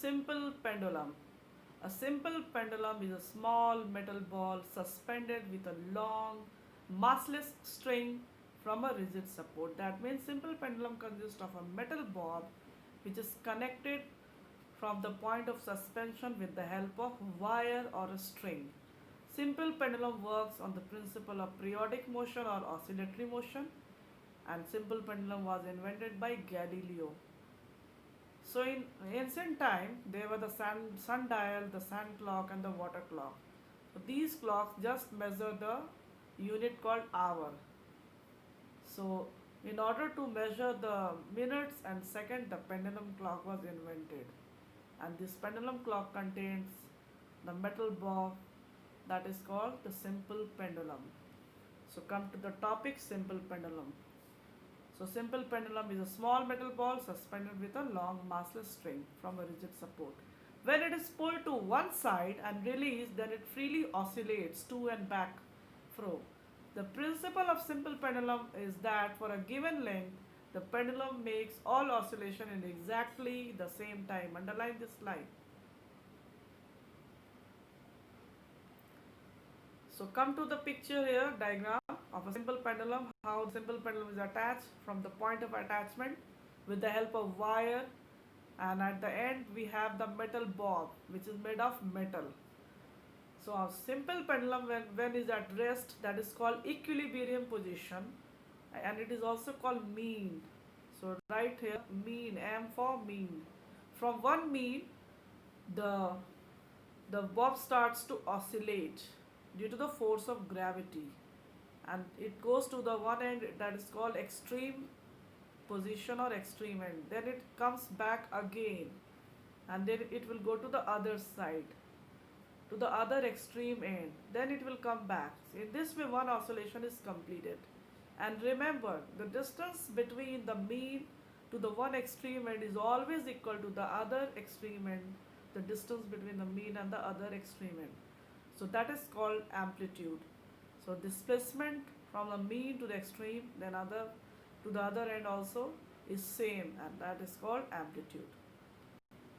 simple pendulum. A simple pendulum is a small metal ball suspended with a long, massless string from a rigid support. That means simple pendulum consists of a metal bob which is connected from the point of suspension with the help of wire or a string. Simple pendulum works on the principle of periodic motion or oscillatory motion, and simple pendulum was invented by Galileo. So in ancient time, there were the sundial, the sun clock, and the water clock. So these clocks just measure the unit called hour. So in order to measure the minutes and second, the pendulum clock was invented. And this pendulum clock contains the metal bob that is called the simple pendulum. So come to the topic, simple pendulum. So simple pendulum is a small metal ball suspended with a long massless string from a rigid support. When it is pulled to one side and released, then it freely oscillates to and back fro. The principle of simple pendulum is that for a given length, the pendulum makes all oscillation in exactly the same time. Underline this line. So come to the picture here, diagram of a simple pendulum, how the simple pendulum is attached from the point of attachment with the help of wire, and at the end we have the metal bob which is made of metal. So a simple pendulum when is at rest, that is called equilibrium position, and it is also called mean. So right here mean, M for mean. From one mean, the the bob starts to oscillate due to the force of gravity, and it goes to the one end that is called extreme position or extreme end, then it comes back again, and then it will go to the other side, to the other extreme end, then it will come back. In this way one oscillation is completed. And remember, the distance between the mean to the one extreme end is always equal to the other extreme end, the distance between the mean and the other extreme end. So that is called amplitude. So displacement from the mean to the extreme, then other to the other end also is same, and that is called amplitude.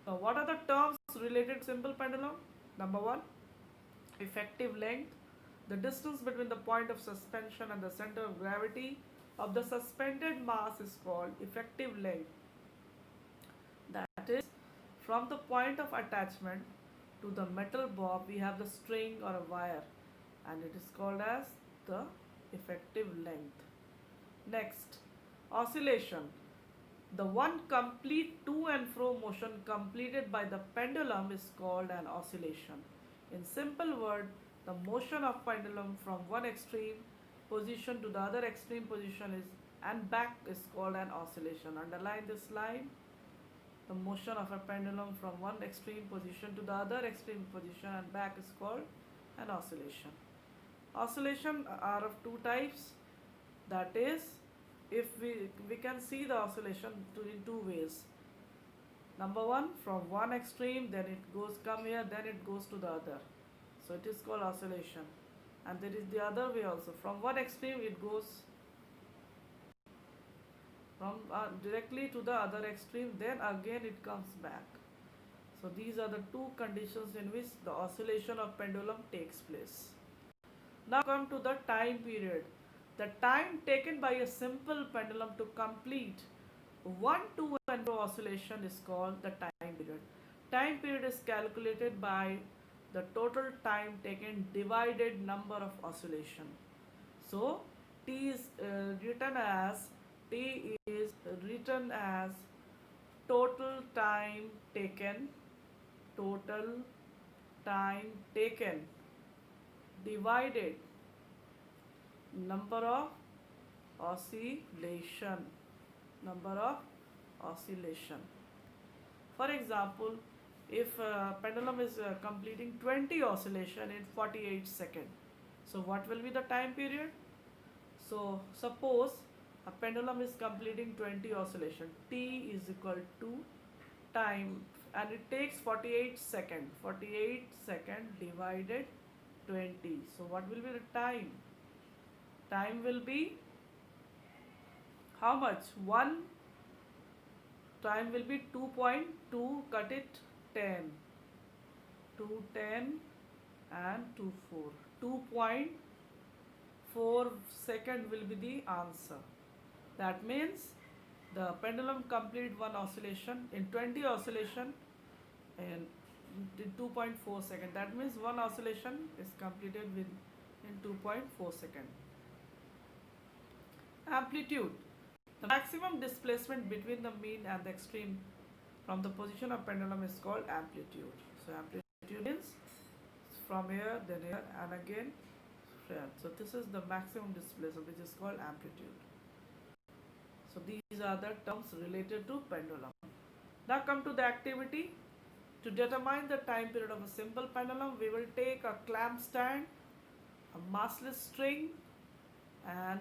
Now what are the terms related to simple pendulum? Number one, effective length. The distance between the point of suspension and the center of gravity of the suspended mass is called effective length. That is, from the point of attachment to the metal bob we have the string or a wire, and it is called as the effective length. Next, oscillation. The one complete to and fro motion completed by the pendulum is called an oscillation. In simple word, the motion of pendulum from one extreme position to the other extreme position is and back is called an oscillation. Underline this line. The motion of a pendulum from one extreme position to the other extreme position and back is called an oscillation. Oscillation are of two types. That is, if we can see the oscillation in two ways. Number one, from one extreme, then it goes come here, then it goes to the other. So it is called oscillation. And there is the other way also. From one extreme it goes from directly to the other extreme, then again it comes back. So these are the two conditions in which the oscillation of pendulum takes place. Now come to the time period. The time taken by a simple pendulum to complete one to and fro oscillation is called the time period. Time period is calculated by the total time taken divided number of oscillation. So T is written as total time taken, total time taken divided number of oscillation, number of oscillation. For example, if pendulum is completing 20 oscillation in 48 seconds, so what will be the time period? So suppose a pendulum is completing 20 oscillation, T is equal to time, and it takes 48 second, 48 second divided 20. So what will be the time? Time will be how much? 1 time will be 2.2, cut it 10, 2:10 and 2:04. 2.4 second will be the answer. That means the pendulum complete one oscillation in 20 oscillation in 2.4 second. That means one oscillation is completed in 2.4 second. Amplitude. The maximum displacement between the mean and the extreme from the position of pendulum is called amplitude. So amplitude means from here, then here, and again here. So this is the maximum displacement, which is called amplitude. So these are the terms related to pendulum. Now come to the activity. To determine the time period of a simple pendulum, we will take a clamp stand, a massless string, and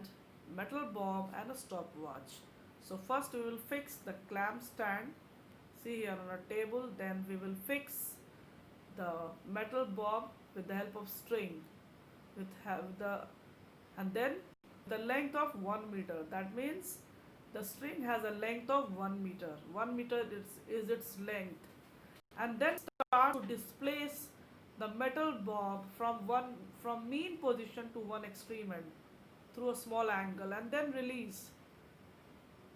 metal bob and a stopwatch. So first we will fix the clamp stand. See here on a table. Then we will fix the metal bob with the help of string, and then the length of 1 meter. That means the string has a length of 1 meter. 1 meter is its length, and then start to displace the metal bob from mean position to one extreme end through a small angle, and then release.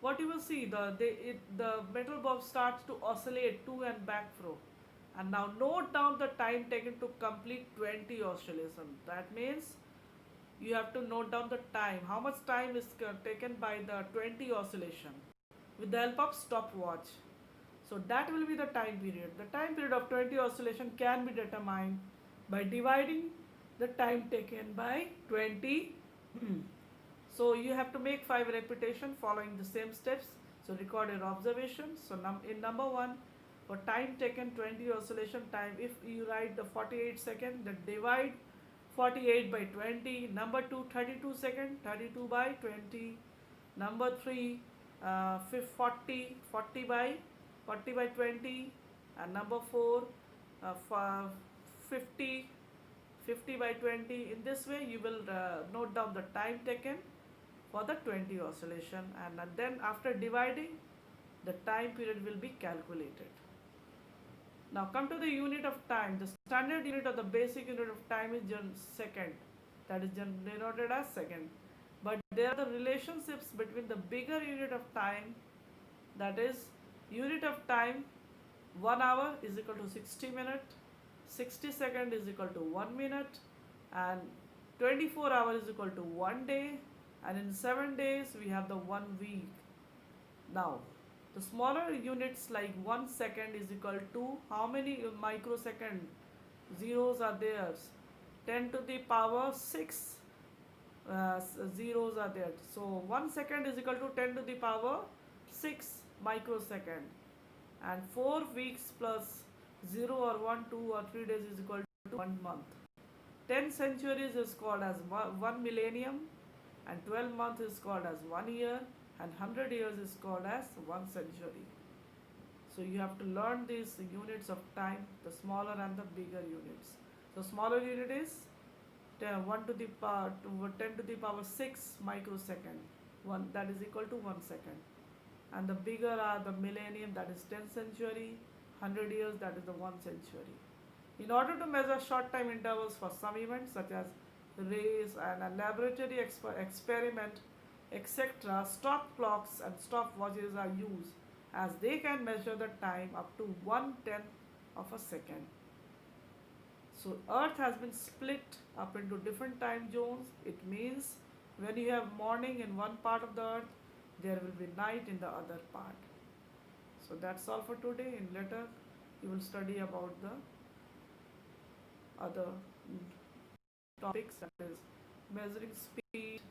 What you will see, the metal bob starts to oscillate to and back through. And now note down the time taken to complete 20 oscillations. That means you have to note down the time, how much time is taken by the 20 oscillation with the help of stopwatch. So that will be the time period. The time period of 20 oscillation can be determined by dividing the time taken by 20. So you have to make 5 repetitions following the same steps. So record your observations. So in number 1, for time taken 20 oscillation time, if you write the 48 second, then divide 48 by 20. Number 2, 32 second, 32 by 20. Number 3, 40 by 20. And number 4, 50 by 20. In this way you will note down the time taken for the 20 oscillation, and then after dividing, the time period will be calculated. Now come to the unit of time. The standard unit or the basic unit of time is second. That is denoted as second. But there are the relationships between the bigger unit of time, that is unit of time 1 hour is equal to 60 minutes, 60 second is equal to 1 minute, and 24 hours is equal to 1 day, and in 7 days we have the 1 week. Now the smaller units like 1 second is equal to how many microsecond zeros are there? 10 to the power 6 zeros are there. So 1 second is equal to 10 to the power 6 microsecond, and 4 weeks plus 0 or 1, 2 or 3 days is equal to 1 month. 10 centuries is called as 1 millennium, and 12 months is called as 1 year, and 100 years is called as 1 century. So you have to learn these units of time, the smaller and the bigger units. So smaller unit is 10 to the power 6 microsecond, that is equal to 1 second. And the bigger are the millennium, that is 10 century, 100 years, that is the 1 century. In order to measure short time intervals for some events such as race and a laboratory experiment, etc., stop clocks and stopwatches are used, as they can measure the time up to 1/10 of a second. So Earth has been split up into different time zones. It means when you have morning in one part of the Earth, there will be night in the other part. So that's all for today. In later you will study about the other topics, that is measuring speed,